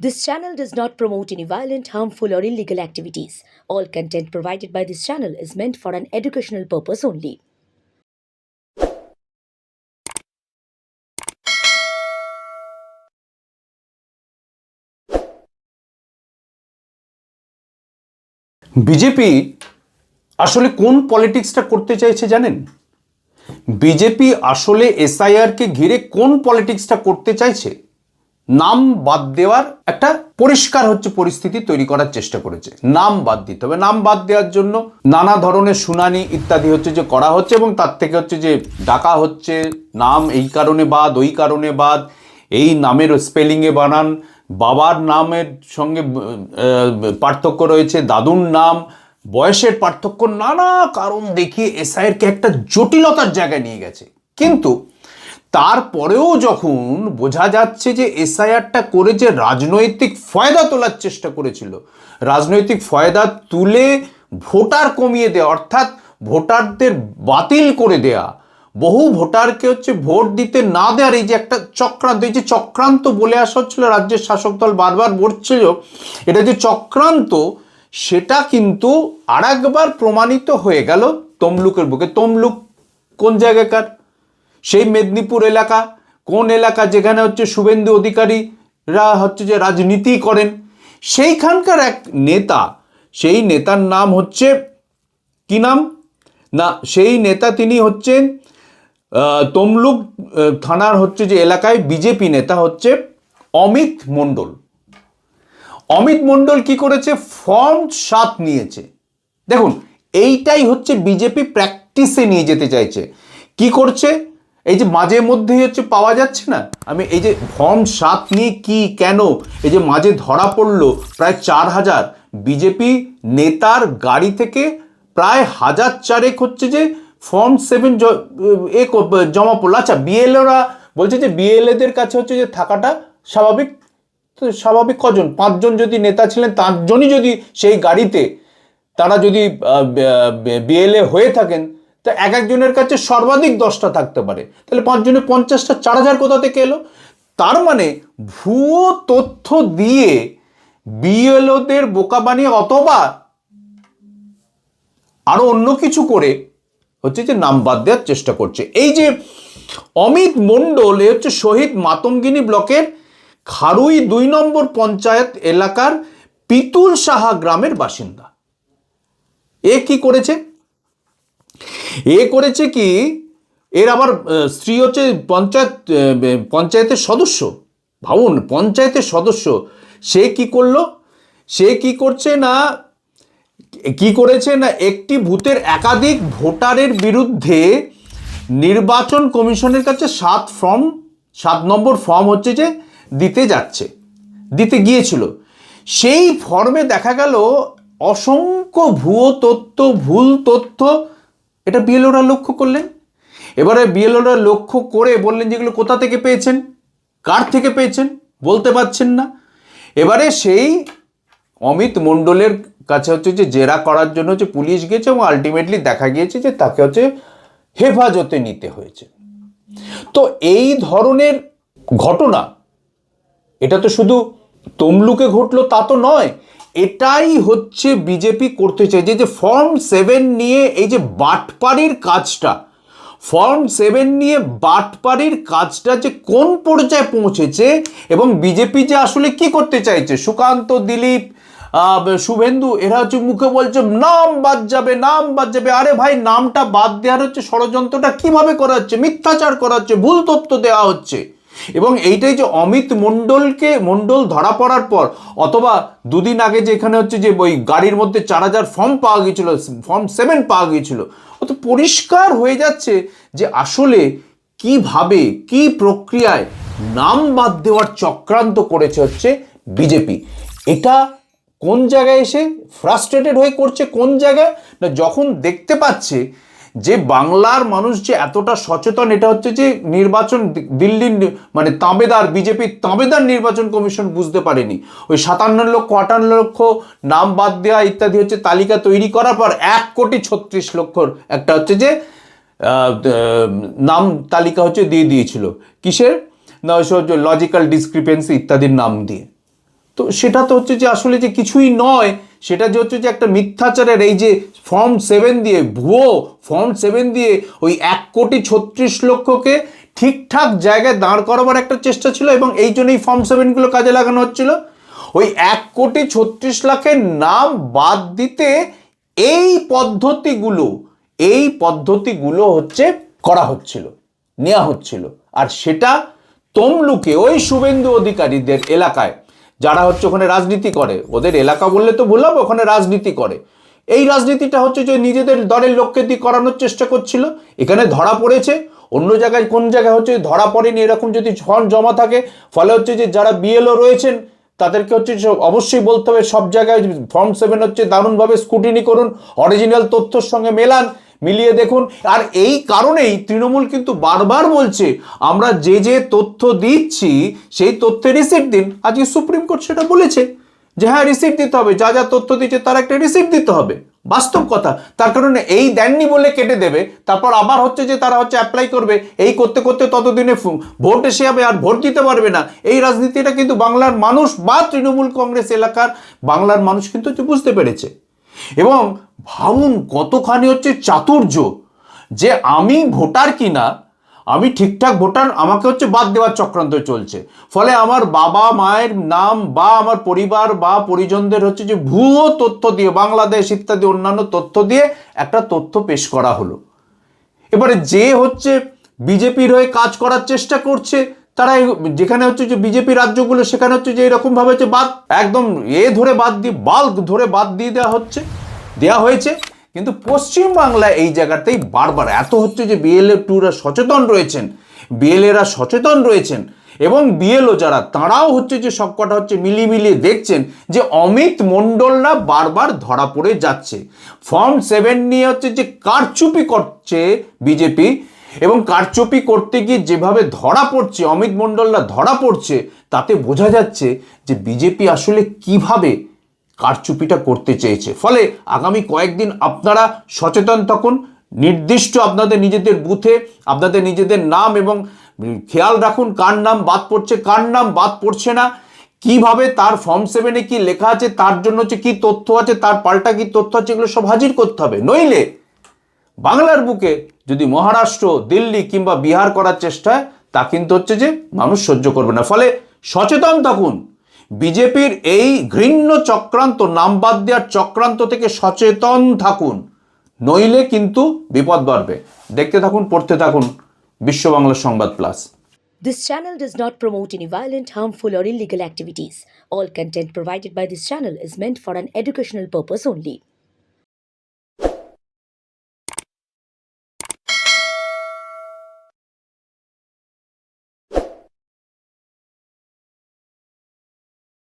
This channel does not promote any violent, harmful, or illegal activities. All content provided by this channel is meant for an educational purpose only. BJP আসলে কোন পলিটিক্সটা করতে চাইছে জানেন? BJP আসলে SIR কে ঘিরে কোন পলিটিক্সটা করতে চাইছে? নাম বাদ দেওয়ার একটা পরিষ্কার পরিস্থিতি তৈরি করার চেষ্টা করেছে। নাম বাদ দিতে হবে, নাম বাদ দেওয়ার জন্য নানা ধরনের শুনানি ইত্যাদি যে করা হচ্ছে এবং তার থেকে যে ডাকা হচ্ছে নাম এই কারণে বাদ, ওই কারণে বাদ, এই নামের স্পেলিংয়ে বানান, বাবার নামের সঙ্গে পার্থক্য রয়েছে, দাদুর নাম, বয়সের পার্থক্য, নানা কারণ দেখিয়ে এসআইআরকে একটা জটিলতার জায়গায় নিয়ে গেছে। কিন্তু তারপরেও যখন বোঝা যাচ্ছে যে এসআইআরটা করে যে রাজনৈতিক ফয়দা তোলার চেষ্টা করেছিল, রাজনৈতিক ফয়দা তুলে ভোটার কমিয়ে দেওয়া, অর্থাৎ ভোটারদের বাতিল করে দেয়া, বহু ভোটারকে ভোট দিতে না দেওয়ার এই যে একটা চক্রান্ত, এই যে চক্রান্ত বলে আসা হচ্ছিল, রাজ্যের শাসক দল বারবার বলছিল এটা যে চক্রান্ত, সেটা কিন্তু আরেকবার প্রমাণিত হয়ে গেল তমলুকের বুকে। তমলুক কোন জায়গাকার? সেই মেদিনীপুর এলাকা, কোন এলাকা যেখানে শুভেন্দু অধিকারীরা যে রাজনীতি করেন, সেইখানকার এক নেতা, সেই নেতার নাম কি নাম না, সেই নেতা তিনি তমলুক থানার যে এলাকায় বিজেপি নেতা অমিত মণ্ডল। অমিত মণ্ডল কি করেছে? ফর্ম 7 নিয়েছে। দেখুন, এইটাই বিজেপি প্র্যাকটিসে নিয়ে যেতে চাইছে। কি করছে? এই যে মাঝে মধ্যেই পাওয়া যাচ্ছে না, আমি এই যে ফর্ম 7 নিয়ে কি কেন এই যে মাঝে ধরা পড়লো প্রায় 4000 বিজেপি নেতার গাড়ি থেকে প্রায় 1004 যে ফর্ম 7 জমা পড়লো। আচ্ছা, বিএলওরা বলছে যে বিএলএদের কাছে যে থাকাটা স্বাভাবিক। তো স্বাভাবিক কজন? 5 জন যদি নেতা ছিলেন, 5 জনই যদি সেই গাড়িতে তারা যদি বিএলএ হয়ে থাকেন, তা একজনের কাছে সর্বাধিক 10টা থাকতে পারে। তাহলে 5 জনে 50টা, 4000 কোথা থেকে এলো? তার মানে ভুয়ো তথ্য দিয়ে বিএলওদের বোকা বানিয়ে অথবা আরো অন্য কিছু করে যে নাম বাদ দেওয়ার চেষ্টা করছে। এই যে অমিত মণ্ডল শহীদ মাতঙ্গিনী ব্লকের খারুই 2 নম্বর পঞ্চায়েত এলাকার পিতুল সাহা গ্রামের বাসিন্দা। এ কি করেছে? এ করেছে কি, এর আবার স্ত্রী পঞ্চায়েতের সদস্য। ভাবুন, পঞ্চায়েতের সদস্য, সে কি করলো? সে কি করছে না, কি করেছে না, একটি বুথের একাধিক ভোটারের বিরুদ্ধে নির্বাচন কমিশনের কাছে 7 নম্বর ফর্ম যে দিতে গিয়েছিল। সেই ফর্মে দেখা গেল অসংখ্য ভুয়ো তথ্য, ভুল তথ্য। এটা বিএলওরা লক্ষ্য করলেন। এবারে বিএলওরা লক্ষ্য করে বললেন যেগুলো কোথা থেকে পেয়েছেন, কার থেকে পেয়েছেন বলতে পারছেন না। এবারে সেই অমিত মণ্ডলের কাছে যে জেরা করার জন্য পুলিশ গিয়েছে এবং আলটিমেটলি দেখা গিয়েছে যে তাকে হেফাজতে নিতে হয়েছে। তো এই ধরনের ঘটনা, এটা তো শুধু তমলুকে ঘটলো তা তো নয়, এটাই বিজেপি করতে চাই। যে ফর্ম 7 নিয়ে এই যে বাটপাড়ির কাজটা, ফর্ম 7 নিয়ে বাটপাড়ির কাজটা যে কোন পর্যায়ে পৌঁছেছে এবং বিজেপি যে আসলে কি করতে চাইছে। সুকান্ত, দিলীপ, শুভেন্দু এরা মুখে বলছে নাম বাদ যাবে, নাম বাদ যাবে। আরে ভাই, নামটা বাদ দেওয়ার ষড়যন্ত্রটা কিভাবে করা হচ্ছে? মিথ্যাচার করা হচ্ছে, ভুল তথ্য দেওয়া হচ্ছে। এবং এইটাই যে অমিত মণ্ডল ধরা পড়ার পর, অথবা দুদিন আগে যে এখানে যে ওই গাড়ির মধ্যে 4000 ফর্ম পাওয়া গিয়েছিল, ফর্ম 7 পাওয়া গিয়েছিল, ও তো পরিষ্কার হয়ে যাচ্ছে যে আসলে কিভাবে, কি প্রক্রিয়ায় নাম বাদ দেওয়ার চক্রান্ত করেছে বিজেপি। এটা কোন জায়গায় এসে ফ্রাস্ট্রেটেড হয়ে করছে? কোন জায়গায় না, যখন দেখতে পাচ্ছে যে বাংলার মানুষ যে এতটা সচেতন, এটা যে নির্বাচন দিল্লির মানে তাবেদার, বিজেপির তাবেদার নির্বাচন কমিশন বুঝতে পারেনি। ওই 57 লক্ষ 58 লক্ষ নাম বাদ দেওয়া ইত্যাদি তালিকা তৈরি করার পর 1,36,00,000 একটা যে নাম তালিকা দিয়ে দিয়েছিল। কিসের না? লজিক্যাল ডিসক্রিপেন্সি ইত্যাদির নাম দিয়ে। তো সেটা তো হচ্ছে যে আসলে যে কিছুই নয়, সেটা যে হচ্ছে যে একটা মিথ্যাচারের এই যে ফর্ম 7 দিয়ে, ভুয়ো ফর্ম 7 দিয়ে ওই 1,36,00,000কে ঠিকঠাক জায়গায় দাঁড় করাবার একটা চেষ্টা ছিল, এবং এই জন্যই ফর্ম 7গুলো কাজে লাগানো হচ্ছিল। ওই 1,36,00,000-এর নাম বাদ দিতে এই পদ্ধতিগুলো হচ্ছে করা হচ্ছিল, নেওয়া হচ্ছিল। আর সেটা তমলুকে ওই শুভেন্দু অধিকারীদের এলাকায়, যারা হচ্ছে ওখানে রাজনীতি করে, ওদের এলাকা বললে তো ভুল হবে, ওখানে রাজনীতি করে, এই রাজনীতিটা হচ্ছে যে নিজেদের দলের লোককে দিয়ে করানোর চেষ্টা করছিল। এখানে ধরা পড়েছে, অন্য জায়গায় কোন জায়গায় হচ্ছে ধরা পড়েনি, এরকম যদি ফর্ম জমা থাকে, ফলে হচ্ছে যে যারা বিএলও রয়েছেন তাদেরকে হচ্ছে অবশ্যই বলতে হবে সব জায়গায় ফর্ম 7 হচ্ছে দারুণভাবে স্ক্রুটিনি করুন, অরিজিনাল তথ্যের সঙ্গে মেলান, মিলিয়ে দেখুন। আর এই কারণেই তৃণমূল কিন্তু বারবার বলছে আমরা যে তথ্য দিচ্ছি সেই তথ্যের রিসিপ্ট দিন। আজকে সুপ্রিম কোর্ট সেটা বলেছে যে হ্যাঁ রিসিপ্ট দিতে হবে, যা যা তথ্য দিচ্ছে তার একটা রিসিপ্ট দিতে হবে, বাস্তব কথা। তার কারণে এই দেননি বলে কেটে দেবে, তারপর আবার হচ্ছে যে তারা হচ্ছে অ্যাপ্লাই করবে, এই করতে করতে ততদিনে ভোট এসে যাবে আর ভোট দিতে পারবে না। এই রাজনীতিটা কিন্তু বাংলার মানুষ বা তৃণমূল কংগ্রেস এলাকার বাংলার মানুষ কিন্তু বুঝতে পেরেছে। এবং ভাবুন কতখানি হচ্ছে চাতুর্য, যে আমি ভোটার কিনা, আমি ঠিকঠাক ভোটার, আমাকে হচ্ছে বাদ দেওয়ার চক্রান্ত চলছে। ফলে আমার বাবা মায়ের নাম বা আমার পরিবার বা পরিজনদের হচ্ছে যে ভুয়ো তথ্য দিয়ে, বাংলাদেশ ইত্যাদি অন্যান্য তথ্য দিয়ে একটা তথ্য পেশ করা হলো। এবারে যে হচ্ছে বিজেপির হয়ে কাজ করার চেষ্টা করছে, তারা যেখানে হচ্ছে যে বিজেপি রাজ্যগুলো, সেখানে হচ্ছে যে এরকম ভাবে হচ্ছে বাদ একদম বাল্ক ধরে বাদ দিয়ে দেওয়া হয়েছে। কিন্তু পশ্চিমবাংলায় এই জায়গাতেই বারবার এত হচ্ছে যে বিএলএ-2রা সচেতন রয়েছেন, এবং বিএলও যারা তাঁরাও হচ্ছে যে সবকটা হচ্ছে মিলিয়ে দেখছেন যে অমিত মণ্ডলরা বারবার ধরা পড়ে যাচ্ছে। ফর্ম 7 নিয়ে হচ্ছে যে কারচুপি করছে বিজেপি, এবং কারচুপি করতে গিয়ে যেভাবে ধরা পড়ছে অমিত মণ্ডলরা ধরা পড়ছে, তাতে বোঝা যাচ্ছে যে বিজেপি আসলে কিভাবে কারচুপিটা করতে চেয়েছে। ফলে আগামী কয়েকদিন আপনারা সচেতন থাকুন, নির্দিষ্ট আপনাদের নিজেদের বুথে আপনাদের নিজেদের নাম এবং খেয়াল রাখুন কার নাম বাদ পড়ছে, কার নাম বাদ পড়ছে না, কিভাবে তার ফর্ম 7-এ কি লেখা আছে, তার জন্য হচ্ছে কি তথ্য আছে, তার পাল্টা কি তথ্য আছে, এগুলো সব হাজির করতে হবে। নইলে বাংলার বুকে যদি মহারাষ্ট্র, দিল্লি কিংবা বিহার করার চেষ্টা, তা কিন্তু হচ্ছে যে মানুষ সহ্য করবে না। ফলে সচেতন থাকুন, বিজেপির এই ঘৃণ্য চক্রান্ত, নাম বাদ দেওয়ার চক্রান্ত থেকে সচেতন থাকুন, নইলে কিন্তু বিপদ বাড়বে। দেখতে থাকুন, পড়তে থাকুন বিশ্ব বাংলা সংবাদ plus. This channel does not promote any violent, harmful, or illegal activities. All content provided by this channel is meant for an educational purpose only.